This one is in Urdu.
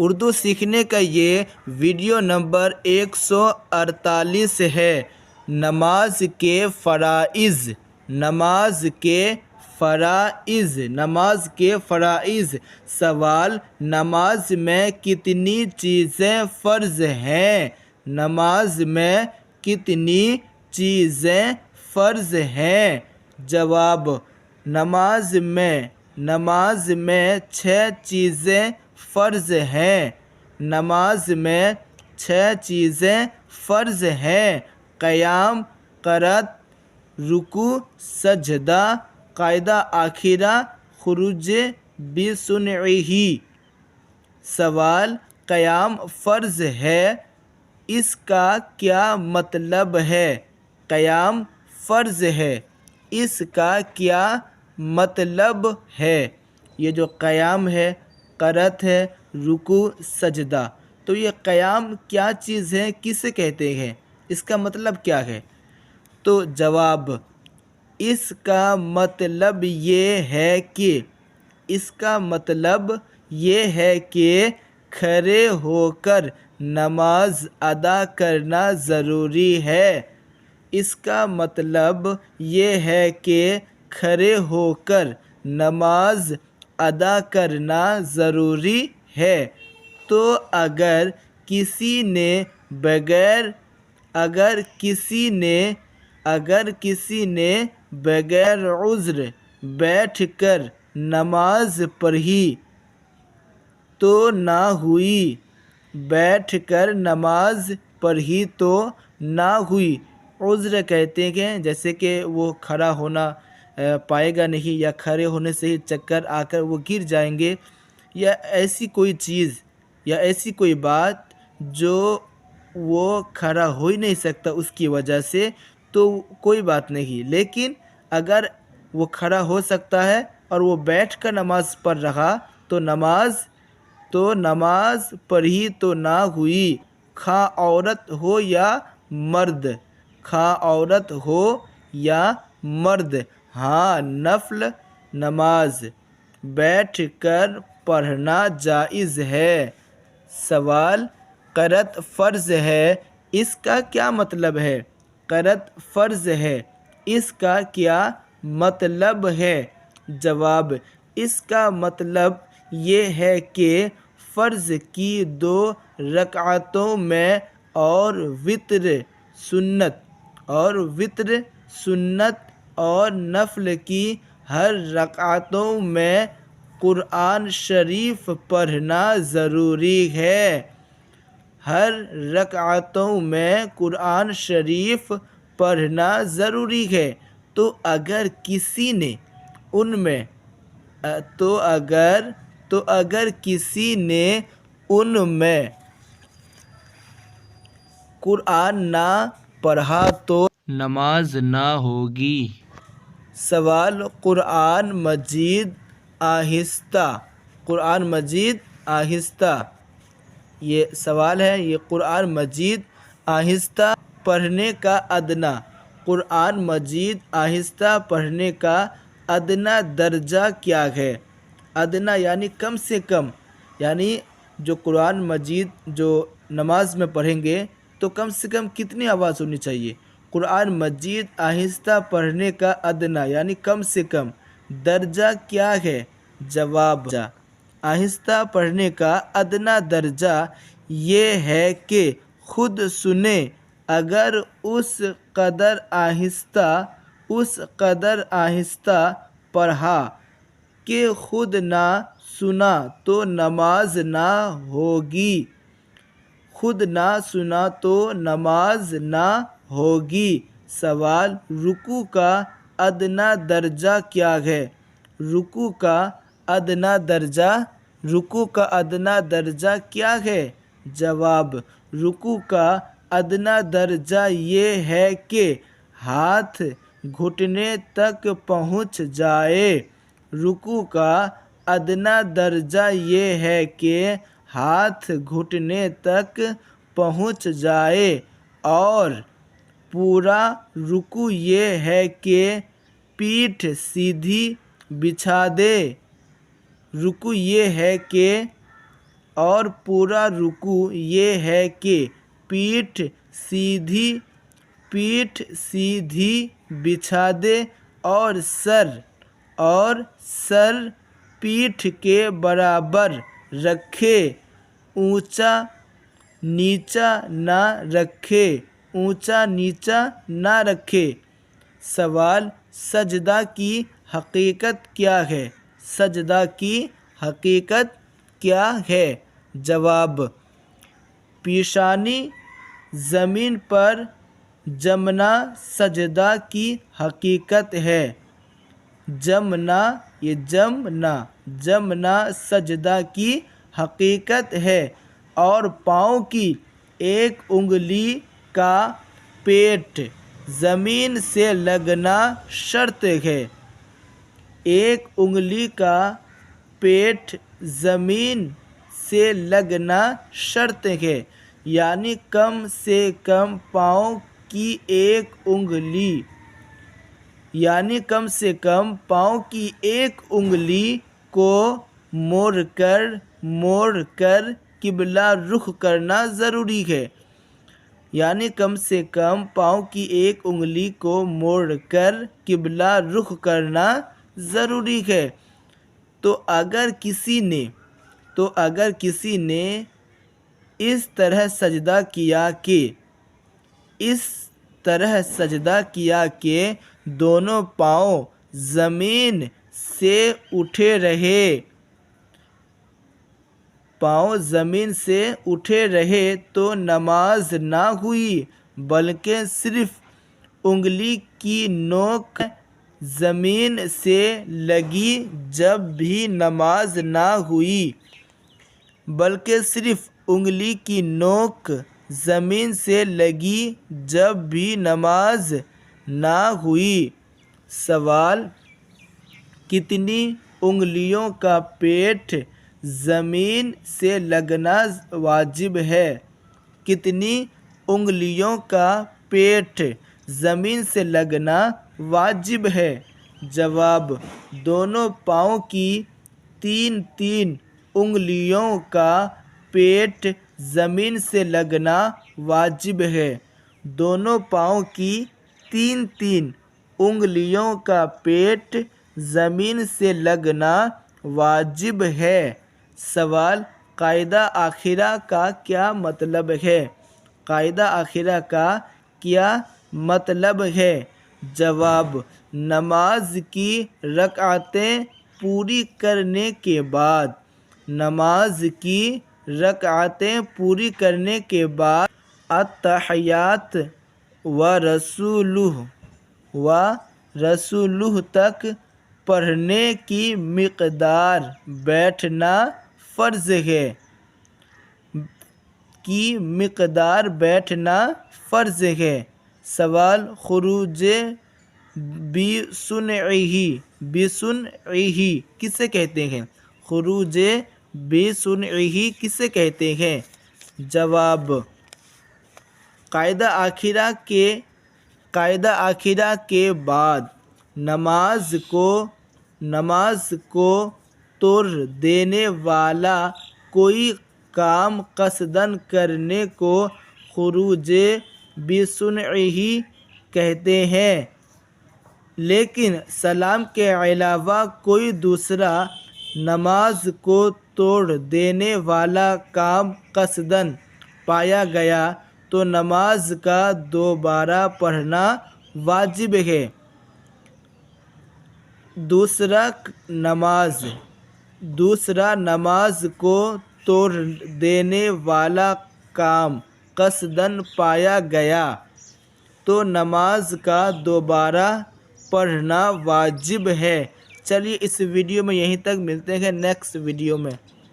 اردو سیکھنے کا یہ ویڈیو نمبر 148 ہے۔ نماز کے فرائض، نماز کے فرائض، نماز کے فرائض۔ سوال: نماز میں کتنی چیزیں فرض ہیں؟ نماز میں کتنی چیزیں فرض ہیں؟ جواب: نماز میں 6 چیزیں فرض ہیں۔ نماز میں 6 چیزیں فرض ہیں: قیام، قرأت، رکوع، سجدہ، قاعدہ آخرہ، خروج بسنعہ۔ سوال: قیام فرض ہے، اس کا کیا مطلب ہے؟ قیام فرض ہے، اس کا کیا مطلب ہے؟ یہ جو قیام ہے، قرأت ہے، رکوع، سجدہ، تو یہ قیام کیا چیز ہے، کسے کہتے ہیں، اس کا مطلب کیا ہے؟ تو جواب: اس کا مطلب یہ ہے کہ اس کا مطلب یہ ہے کہ کھڑے ہو کر نماز ادا کرنا ضروری ہے۔ اس کا مطلب یہ ہے کہ کھڑے ہو کر نماز ادا کرنا ضروری ہے۔ تو اگر کسی نے بغیر عذر بیٹھ کر نماز پڑھی تو نہ ہوئی، بیٹھ کر نماز پڑھی تو نہ ہوئی۔ عذر کہتے ہیں جیسے کہ وہ کھڑا ہونا پائے گا نہیں، یا کھڑے ہونے سے ہی چکر آ کر وہ گر جائیں گے، یا ایسی کوئی چیز یا ایسی کوئی بات جو وہ کھڑا ہو ہی نہیں سکتا اس کی وجہ سے، تو کوئی بات نہیں۔ لیکن اگر وہ کھڑا ہو سکتا ہے اور وہ بیٹھ کر نماز پڑھ رہا تو نماز پڑھی تو نہ ہوئی، خواہ عورت ہو یا مرد، خواہ عورت ہو یا مرد۔ ہاں، نفل نماز بیٹھ کر پڑھنا جائز ہے۔ سوال: قرأت فرض ہے، اس کا کیا مطلب ہے؟ قرأت فرض ہے، اس کا کیا مطلب ہے؟ جواب: اس کا مطلب یہ ہے کہ فرض کی 2 رکعتوں میں اور وتر سنت اور نفل کی ہر رکعتوں میں قرآن شریف پڑھنا ضروری ہے۔ ہر رکعتوں میں قرآن شریف پڑھنا ضروری ہے۔ تو اگر کسی نے ان میں قرآن نہ پڑھا تو نماز نہ ہوگی۔ سوال: قرآن مجید آہستہ، یہ سوال ہے، یہ قرآن مجید آہستہ پڑھنے کا قرآن مجید آہستہ پڑھنے کا ادنیٰ درجہ کیا ہے؟ ادنیٰ یعنی کم سے کم، یعنی جو قرآن مجید جو نماز میں پڑھیں گے تو کم سے کم کتنی آواز ہونی چاہیے؟ قرآن مجید آہستہ پڑھنے کا ادنیٰ یعنی کم سے کم درجہ کیا ہے؟ جواب: آہستہ پڑھنے کا ادنیٰ درجہ یہ ہے کہ خود سنے، اگر اس قدر آہستہ پڑھا کہ خود نہ سنا تو نماز نہ ہوگی، خود نہ سنا تو نماز نہ ہوگی۔ سوال: رکوع کا ادنیٰ درجہ کیا ہے؟ رکوع کا ادنیٰ درجہ کیا ہے؟ جواب: رکوع کا ادنیٰ درجہ یہ ہے کہ ہاتھ گھٹنے تک پہنچ جائے۔ رکوع کا ادنیٰ درجہ یہ ہے کہ ہاتھ گھٹنے تک پہنچ جائے، اور پورا رکوع یہ ہے کہ پیٹھ سیدھی بچھا دے۔ رکوع یہ ہے کہ اور پورا رکوع یہ ہے کہ پیٹھ سیدھی بچھا دے اور سر پیٹھ کے برابر رکھے، اونچا نیچا نہ رکھے۔ سوال، سجدہ کی حقیقت کیا ہے؟ سجدہ کی حقیقت کیا ہے؟ جواب، پیشانی زمین پر جمنا سجدہ کی حقیقت ہے۔ جمنا سجدہ کی حقیقت ہے، اور پاؤں کی ایک انگلی کا پیٹ زمین سے لگنا شرط ہے۔ ایک انگلی کا پیٹ زمین سے لگنا شرط ہے، یعنی کم سے کم پاؤں کی ایک انگلی کو موڑ کر قبلہ رخ کرنا ضروری ہے۔ یعنی کم سے کم پاؤں کی ایک انگلی کو موڑ کر قبلہ رخ کرنا ضروری ہے۔ تو اگر کسی نے اس طرح سجدہ کیا کہ دونوں پاؤں زمین سے اٹھے رہے تو نماز نہ ہوئی، بلکہ صرف انگلی کی نوک زمین سے لگی جب بھی نماز نہ ہوئی۔ سوال، کتنی انگلیوں کا پیٹ زمین سے لگنا واجب ہے؟ کتنی انگلیوں کا پیٹ زمین سے لگنا واجب ہے؟ جواب، دونوں پاؤں کی 3 انگلیوں کا پیٹ زمین سے لگنا واجب ہے۔ دونوں پاؤں کی 3 انگلیوں کا پیٹ زمین سے لگنا واجب ہے۔ سوال، قاعدہ آخرہ کا کیا مطلب ہے؟ قاعدہ آخرہ کا کیا مطلب ہے؟ جواب، نماز کی رکعتیں پوری کرنے کے بعد التحیات ورسولہ تک پڑھنے کی مقدار بیٹھنا فرض ہے۔ سوال، خروج بسنعہ کسے کہتے ہیں؟ خروج بسنعہ کسے کہتے ہیں؟ جواب، قاعدہ آخرہ کے بعد نماز کو توڑ دینے والا کوئی کام قصداً کرنے کو خروج بسنعہ کہتے ہیں، لیکن سلام کے علاوہ کوئی دوسرا نماز کو توڑ دینے والا کام قصداً پایا گیا تو نماز کا دوبارہ پڑھنا واجب ہے۔ دوسرا نماز کو توڑ دینے والا کام قصداً پایا گیا تو نماز کا دوبارہ پڑھنا واجب ہے۔ چلیے اس ویڈیو میں یہیں تک، ملتے ہیں نیکسٹ ویڈیو میں۔